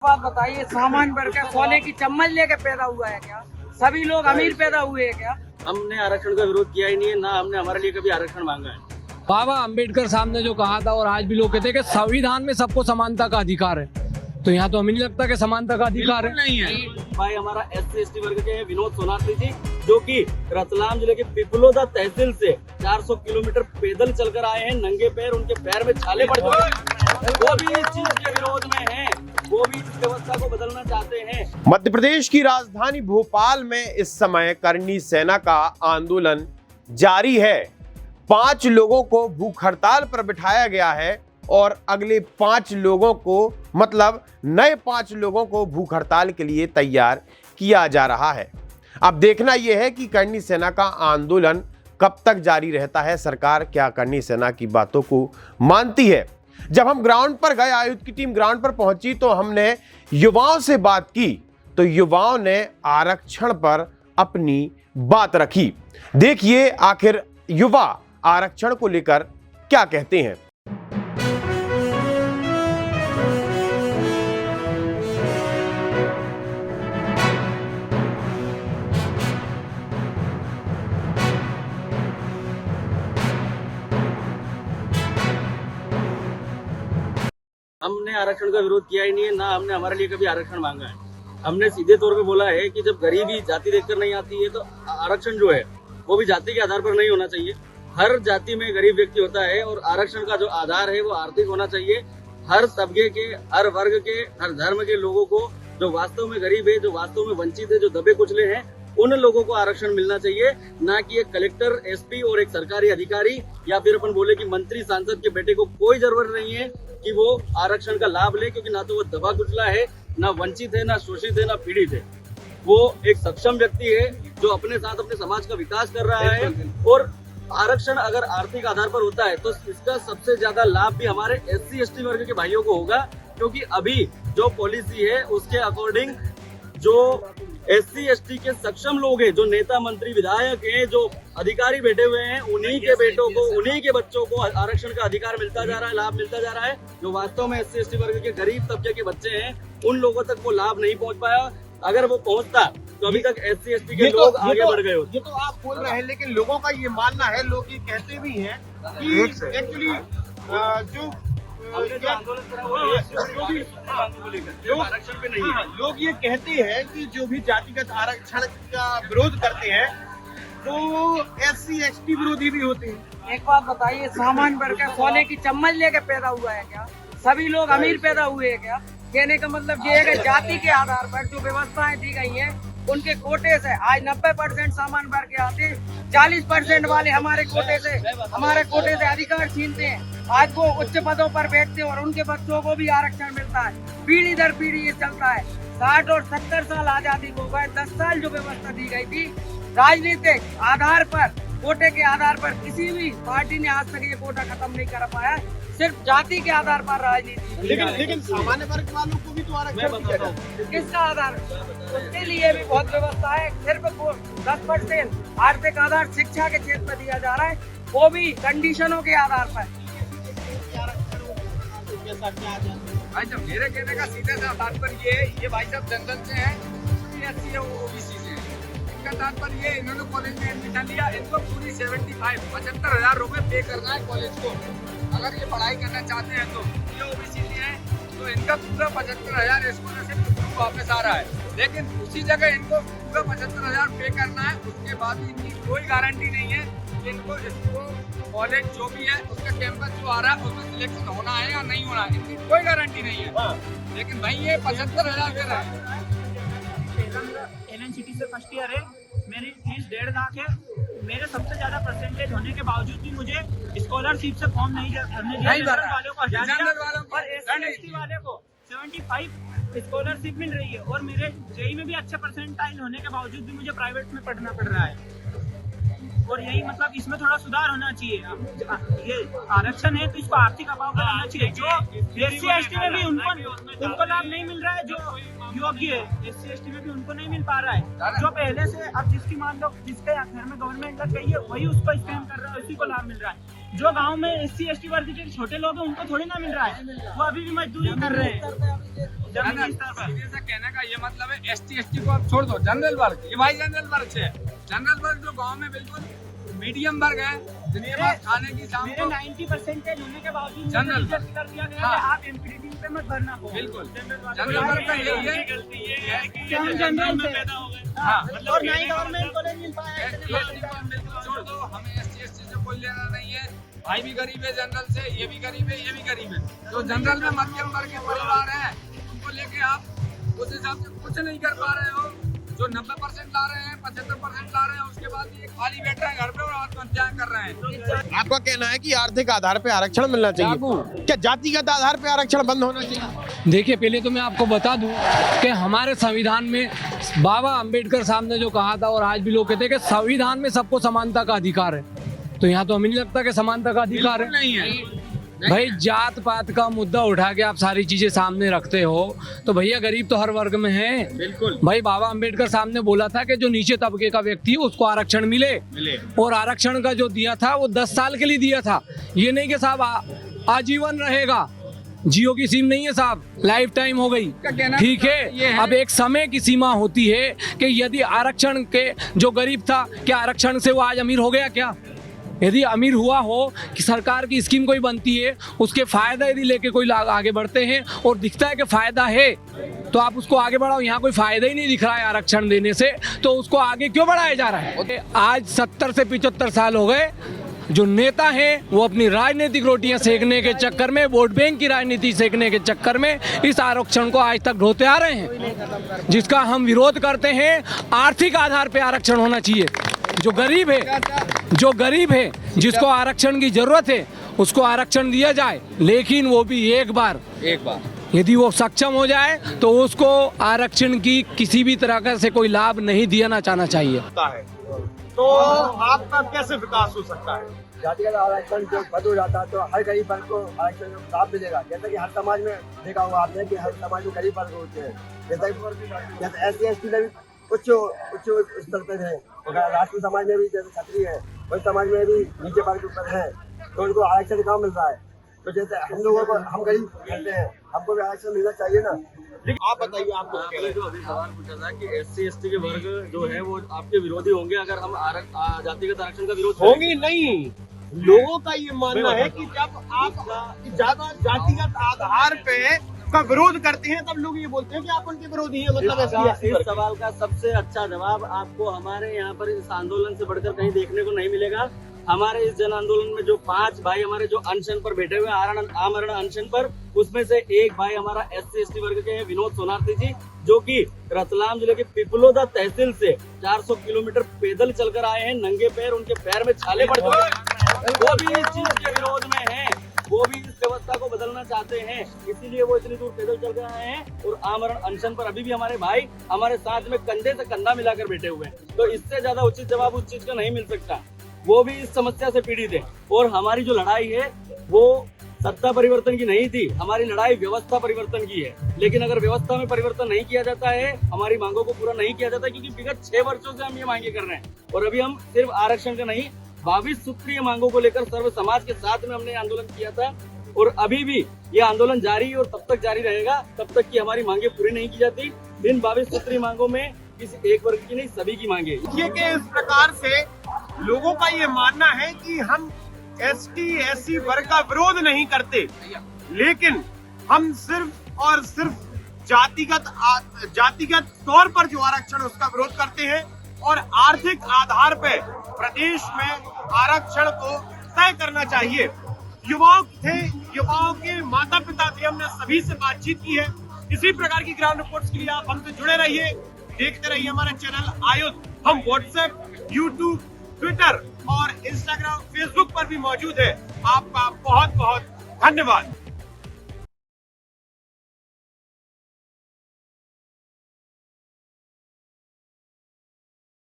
बात बताइए, सामान्य वर्ग का सोने की चम्मच लेके पैदा हुआ है क्या? सभी लोग अमीर पैदा हुए हैं क्या? हमने आरक्षण का विरोध किया ही नहीं है, ना हमने हमारे लिए कभी आरक्षण मांगा है। बाबा अम्बेडकर साहब ने जो कहा था और आज भी लोग कहते हैं कि संविधान में सबको समानता का अधिकार है, तो यहाँ तो हमें नहीं लगता कि समानता का अधिकार है। नहीं है भाई, हमारा SC/ST वर्ग के विनोद सोनात्री जी जो कि रतलाम जिले के पिपलोदा तहसील से 400 किलोमीटर पैदल चलकर आए हैं, नंगे पैर, उनके पैर में छाले पड़ चुके हैं, वो भी इस चीज के विरोध में हैं, वो भी इस व्यवस्था को बदलना चाहते हैं। मध्य प्रदेश की राजधानी भोपाल में इस समय करनी सेना का आंदोलन जारी है। 5 लोगों को भूख हड़ताल पर बिठाया गया है और अगले 5 लोगों को, मतलब नए 5 लोगों को भूख हड़ताल के लिए तैयार किया जा रहा है। अब देखना यह है कि करनी सेना का आंदोलन कब तक जारी रहता है, सरकार क्या करनी सेना की बातों को मानती है। जब हम ग्राउंड पर गए, आयुक्त की टीम ग्राउंड पर पहुंची तो हमने युवाओं से बात की, तो युवाओं ने आरक्षण पर अपनी बात रखी। देखिए आखिर युवा आरक्षण को लेकर क्या कहते हैं। हमने आरक्षण का विरोध किया ही नहीं है, ना हमने हमारे लिए कभी आरक्षण मांगा है। हमने सीधे तौर पे बोला है कि जब गरीबी जाति देखकर नहीं आती है तो आरक्षण जो है वो भी जाति के आधार पर नहीं होना चाहिए। हर जाति में गरीब व्यक्ति होता है और आरक्षण का जो आधार है वो आर्थिक होना चाहिए। हर तबके के, हर वर्ग के, हर धर्म के लोगों को, जो वास्तव में गरीब है, जो वास्तव में वंचित है, जो दबे कुचले हैं, उन लोगों को आरक्षण मिलना चाहिए, ना कि एक कलेक्टर, SP और एक सरकारी अधिकारी या फिर अपन बोले कि मंत्री सांसद के बेटे को कोई जरूरत नहीं है कि वो आरक्षण का लाभ ले, क्योंकि ना तो वो दबा कुचला है, ना वंचित है, ना शोषित है, ना पीड़ित है। वो एक सक्षम व्यक्ति है जो अपने साथ अपने समाज का विकास कर रहा है। और आरक्षण अगर आर्थिक आधार पर होता है तो इसका सबसे ज्यादा लाभ भी हमारे SC/ST वर्ग के भाइयों को होगा, क्योंकि अभी जो पॉलिसी है उसके अकॉर्डिंग जो SC/ST के सक्षम लोग हैं, जो नेता, मंत्री, विधायक हैं, जो अधिकारी बैठे हुए हैं, उन्हीं के बेटों को, उन्हीं के बच्चों को आरक्षण का अधिकार मिलता जा रहा है, लाभ मिलता जा रहा है। जो वास्तव में SC/ST वर्ग के गरीब तबके के बच्चे हैं, उन लोगों तक वो लाभ नहीं पहुंच पाया। अगर वो पहुंचता तो अभी तक SC/ST के लोग आगे बढ़ गए होते। ये तो आप बोल रहे हैं, लेकिन लोगों का ये मानना है, लोग ये कहते भी हैं कि एक्चुअली जो आंदोलन करा वो आरक्षण पे नहीं है। लोग ये कहते हैं कि जो भी जातिगत आरक्षण का विरोध करते हैं वो SC/ST विरोधी भी होते हैं। एक बात बताइए, सामान्य वर्ग का सोने की चम्मच लेके पैदा हुआ है क्या? सभी लोग अमीर पैदा हुए हैं क्या? कहने का मतलब ये है कि जाति के आधार पर जो व्यवस्थाएं दी गई हैं उनके कोटे से आज 90% सामान्य वर्ग के आते, 40% वाले हमारे कोटे से अधिकार छीनते हैं। आज वो उच्च पदों पर बैठते हैं और उनके बच्चों को भी आरक्षण मिलता है। पीढ़ी दर पीढ़ी ये चलता है। 60 और 70 साल आजादी को गए, 10 साल जो व्यवस्था दी गई थी राजनीतिक आधार पर, कोटे के आधार पर, किसी भी पार्टी ने आज तक ये कोटा खत्म नहीं कर पाया। सिर्फ जाति के आधार पर राजनीति। लेकिन सामान्य वर्ग वालों को भी तो आरक्षण दिया जाता है। किसका आधार? उसके लिए भी बहुत व्यवस्था है। सिर्फ 10% आर्थिक आधार शिक्षा के क्षेत्र में दिया जा रहा है, वो भी कंडीशनों के आधार पर। भाई साहब, मेरे कहने का सीधा सा तात्पर्य ये भाई साहब जनरल से है, SC है, वो OBC से है। इनका तात्पर्य ये, इन्होंने कॉलेज में एडमिशन लिया, इनको पूरी 75,000 रुपए पे करना है कॉलेज को। अगर ये पढ़ाई करना चाहते हैं तो ये OBC से है तो इनका पूरा 75,000 स्कॉलरशिप वापस आ रहा है। लेकिन उसी जगह इनको पूरा 75,000 पे करना है, उसके बाद भी इनकी कोई गारंटी नहीं है कि इनको कॉलेज जो भी है उसका कैंपस जो आ रहा है उसमें सिलेक्शन होना है या नहीं होना है, इनकी कोई गारंटी नहीं है। लेकिन भाई ये 75,000 दे रहा है। LNCT से फर्स्ट ईयर है, मेरी फीस 1.5 लाख है। मेरे सबसे ज्यादा परसेंटेज होने के बावजूद भी मुझे स्कॉलरशिप से फॉर्म नहीं भरने दिया। जनरल वालों को 1000 और SC/ST वाले को 75 स्कॉलरशिप मिल रही है। और मेरे JEE में भी अच्छा परसेंटाइल होने के बावजूद भी मुझे प्राइवेट में पढ़ना पड़ रहा है। और यही मतलब इसमें थोड़ा सुधार होना चाहिए। ये आरक्षण है तो इसको आर्थिक अभाव का होना चाहिए। जो SC/ST में भी उनको लाभ नहीं मिल रहा है, जो योग्य है SC/ST में भी उनको नहीं मिल पा रहा है। जो पहले से अब जिसकी मान लो जिसके घर में गवर्नमेंट लग गई है वही उसको स्कैम कर रहा है, उसी को लाभ मिल रहा है। जो गांव में SC ST वर्ग के छोटे लोग हैं उनको थोड़ी ना मिल रहा है, वो अभी भी मजदूरी कर रहे हैं जमीनी स्तर पर। सीधे से कहने का ये मतलब है ST ST को आप छोड़ दो, जनरल वर्ग, ये भाई जनरल वर्ग से जनरल वर्ग जो गांव में बिल्कुल मीडियम वर्ग है, जिनके पास खाने की शाम मेरे को 90% होने के बावजूद जनरल रिजेक्ट कर दिया गया हाँ। कि आप MPDD पे मत भरना हो। बिल्कुल जनरल जनरल वर्ग का यही है गलती ये है कि हम जनरल में पैदा हो गए, हाँ और ना ही गवर्नमेंट कॉलेज मिल पाया ST ST को हम बिल्कुल छोड़ दो, हमें ST ST से कोई लेना नहीं है। भाई भी गरीब है जनरल से, ये भी गरीब है, ये भी गरीब है। जो जनरल में मध्यम वर्ग के परिवार है उनको लेके आप उस हिसाब से कुछ नहीं कर पा रहे हो। जो 90% ला रहे हैं, 75% ला रहे हैं, उसके बाद ये खाली बैठ रहे हैं घर पे और आत्महत्याएं कर रहे हैं। आपका कहना है कि आर्थिक आधार पे आरक्षण मिलना चाहिए, क्या जातिगत आधार पे आरक्षण बंद होना चाहिए? देखिए, पहले तो मैं आपको बता दूं कि हमारे संविधान में बाबा अंबेडकर साहब ने जो कहा था और आज भी लोग कहते हैं कि संविधान में सबको समानता का अधिकार है, तो यहाँ तो हमें नहीं लगता कि समानता का अधिकार है। नहीं है भाई जात पात का मुद्दा उठा के आप सारी चीजें सामने रखते हो, तो भैया गरीब तो हर वर्ग में है। बिल्कुल भाई बाबा अंबेडकर साहब ने बोला था कि जो नीचे तबके का व्यक्ति है उसको आरक्षण मिले, और आरक्षण का जो दिया था वो 10 साल के लिए दिया था, ये नहीं कि साहब आजीवन रहेगा। जियो की सिम नहीं है साहब, लाइफ टाइम हो गई, ठीक है। अब एक समय की सीमा होती है कि यदि आरक्षण के जो गरीब था, क्या आरक्षण से वो आज अमीर हो गया? क्या यदि अमीर हुआ हो कि सरकार की स्कीम कोई बनती है, उसके फायदा यदि लेके कोई आगे बढ़ते हैं और दिखता है कि फायदा है तो आप उसको आगे बढ़ाओ। यहाँ कोई फायदा ही नहीं दिख रहा है आरक्षण देने से, तो उसको आगे क्यों बढ़ाया जा रहा है? आज 70 से 75 साल हो गए, जो नेता हैं वो अपनी राजनीतिक रोटियां सेकने के चक्कर में, वोट बैंक की राजनीति सेकने के चक्कर में इस आरक्षण को आज तक ढोते आ रहे हैं, जिसका हम विरोध करते हैं। आर्थिक आधार पर आरक्षण होना चाहिए। जो गरीब है जिसको आरक्षण की जरूरत है उसको आरक्षण दिया जाए, लेकिन वो भी एक बार यदि वो सक्षम हो जाए तो उसको आरक्षण की किसी भी तरह का से कोई लाभ नहीं देना चाहना चाहिए। तो आपका कैसे विकास हो सकता है? जातिगत आरक्षण जो बंद हो जाता है तो हर गरीब वर्ग को आरक्षण लाभ मिलेगा। जैसे कि हर समाज में देखा होगा आपने कि हर समाज में गरीब वर्ग होते हैं, जैसे SC ST में भी उच्च स्तर पर है, राष्ट्रीय समाज में भी जैसे क्षत्रिय है, वही समाज में भी नीचे वर्ग पर है, तो उनको आरक्षण कहाँ मिल रहा है? तो जैसे हम लोगों को, हम गरीब कहते हैं, हमको भी आरक्षण मिलना चाहिए ना। आप बताइए, आपको आपने जो अभी सवाल पूछा था कि SC ST के वर्ग जो है वो आपके विरोधी होंगे अगर हम जातिगत आरक्षण का विरोध करें? होंगे नहीं, लोगों का ये मानना है कि जब आप ज्यादा जातिगत आधार पे का विरोध करते हैं तब लोग ये बोलते हैं कि आप उनके विरोधी हैं। मतलब इस सवाल का सबसे अच्छा जवाब आपको हमारे यहाँ पर इस आंदोलन से बढ़कर कहीं देखने को नहीं मिलेगा। हमारे इस जन आंदोलन में जो 5 भाई हमारे जो अनशन पर बैठे हुए आमरण अनशन पर, उसमें से एक भाई हमारा SC ST वर्ग के हैं, विनोद सोनार्थी जी, जो कि रतलाम जिले के पिपलोदा तहसील से 400 किलोमीटर पैदल चलकर आए हैं, नंगे पैर, उनके पैर में छाले पड़ चुके हैं। वो भी इस चीज के विरोध में है, वो भी इस व्यवस्था को बदलना चाहते हैं, इसीलिए वो इतनी दूर पैदल चल कर आए हैं और आमरण अनशन पर अभी भी हमारे भाई हमारे साथ में कंधे से कंधा मिलाकर बैठे हुए हैं। तो इससे ज्यादा उचित जवाब उस चीज का नहीं मिल सकता। वो भी इस समस्या से पीड़ित है और हमारी जो लड़ाई है वो सत्ता परिवर्तन की नहीं थी, हमारी लड़ाई व्यवस्था परिवर्तन की है। लेकिन अगर व्यवस्था में परिवर्तन नहीं किया जाता है, हमारी मांगों को पूरा नहीं किया जाता, क्योंकि विगत 6 वर्षों से हम ये मांगे कर रहे हैं और अभी हम सिर्फ आरक्षण का नहीं 22 सूत्रीय मांगों को लेकर सर्व समाज के साथ में हमने आंदोलन किया था और अभी भी ये आंदोलन जारी और तब तक जारी रहेगा तब तक कि हमारी मांगे पूरी नहीं की जाती। इन 22 सूत्रीय मांगों में किसी एक वर्ग की नहीं, सभी की मांगे। ये कि इस प्रकार से लोगों का ये मानना है कि हम ST SC वर्ग का विरोध नहीं करते, लेकिन हम सिर्फ और सिर्फ जातिगत तौर पर जो आरक्षण उसका विरोध करते हैं और आर्थिक आधार पर प्रदेश में आरक्षण को तय करना चाहिए। युवाओं के माता पिता थे, हमने सभी से बातचीत की है। इसी प्रकार की ग्राउंड रिपोर्ट्स के लिए आप हमसे जुड़े रहिए, देखते रहिए हमारा चैनल आयुध। हम व्हाट्सएप, यूट्यूब, ट्विटर और इंस्टाग्राम, फेसबुक पर भी मौजूद है। आपका बहुत बहुत धन्यवाद।